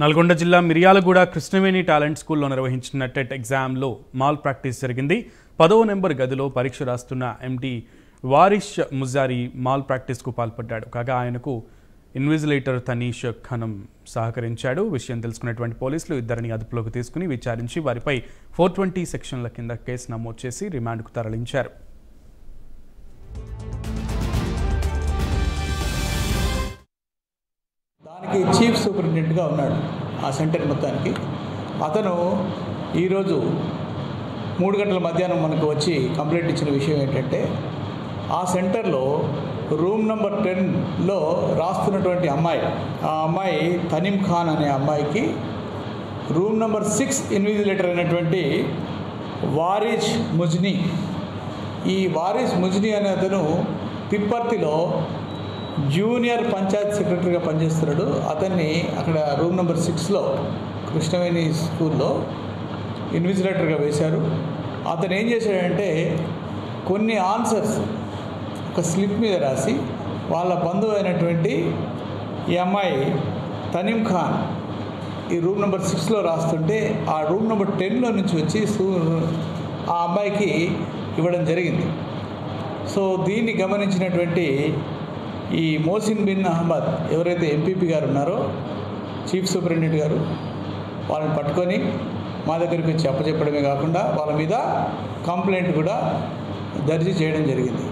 నల్గొండ జిల్లా మిర్యాలగూడ కృష్ణవేణి టాలెంట్ స్కూల్లో నిర్వహించిన టెట్ ఎగ్జామ్లో మాల్ ప్రాక్టీస్ జరిగింది. 10వ నెంబర్ గదిలో పరీక్ష రాస్తున్న ఎండి వారిష్ ముజారి మాల్ ప్రాక్టీస్కు పాల్పడ్డాడు. కాగా ఆయనకు ఇన్విజిలేటర్ తనీష్ ఖనం సహకరించాడు. విషయం తెలుసుకున్నటువంటి పోలీసులు ఇద్దరిని అదుపులోకి తీసుకుని విచారించి వారిపై 420 సెక్షన్ల కింద కేసు నమోదు చేసి రిమాండ్కు తరలించారు. దానికి చీఫ్ సూపరింటెండెంట్గా ఉన్నాడు ఆ సెంటర్ మొత్తానికి. అతను ఈరోజు 3 గంటల మధ్యాహ్నం మనకు వచ్చి కంప్లైంట్ ఇచ్చిన విషయం ఏంటంటే, ఆ సెంటర్లో రూమ్ నెంబర్ 10లో రాస్తున్నటువంటి అమ్మాయి, ఆ అమ్మాయి తనీం ఖాన్ అనే అమ్మాయికి రూమ్ నెంబర్ 6 ఇన్విజిలేటర్ అయినటువంటి వారిష్ ముజ్నీ, ఈ వారిష్ ముజ్నీ అనే అతను తిప్పర్తిలో జూనియర్ పంచాయత్ సెక్రటరీగా పనిచేస్తున్నాడు. అతన్ని అక్కడ రూమ్ నెంబర్ 6లో కృష్ణవేణి స్కూల్లో ఇన్విజిలేటర్గా వేశారు. అతను ఏం చేశాడంటే, కొన్ని ఆన్సర్స్ ఒక స్లిప్ మీద రాసి వాళ్ళ బంధువు అయినటువంటి ఈ అమ్మాయి తనీం ఖాన్ ఈ రూమ్ నెంబర్ 6లో రాస్తుంటే, ఆ రూమ్ నెంబర్ 10లో నుంచి వచ్చి ఆ అమ్మాయికి ఇవ్వడం జరిగింది. సో దీన్ని గమనించినటువంటి ఈ మోసిన్ బిన్ అహ్మద్ ఎవరైతే ఎంపీపీ గారు ఉన్నారో, చీఫ్ సూపరింటెండెంట్ గారు, వాళ్ళని పట్టుకొని మా దగ్గరికి వచ్చి అప్పచెప్పడమే కాకుండా వాళ్ళ మీద కంప్లైంట్ కూడా దర్జీ చేయడం జరిగింది.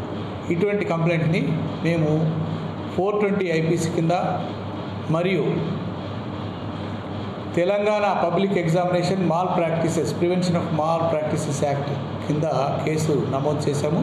ఇటువంటి కంప్లైంట్ని మేము 420 ఐపీసీ కింద మరియు Telangana public examination mall practices prevention of mall practices act కింద కేసు నమోదు చేశాము.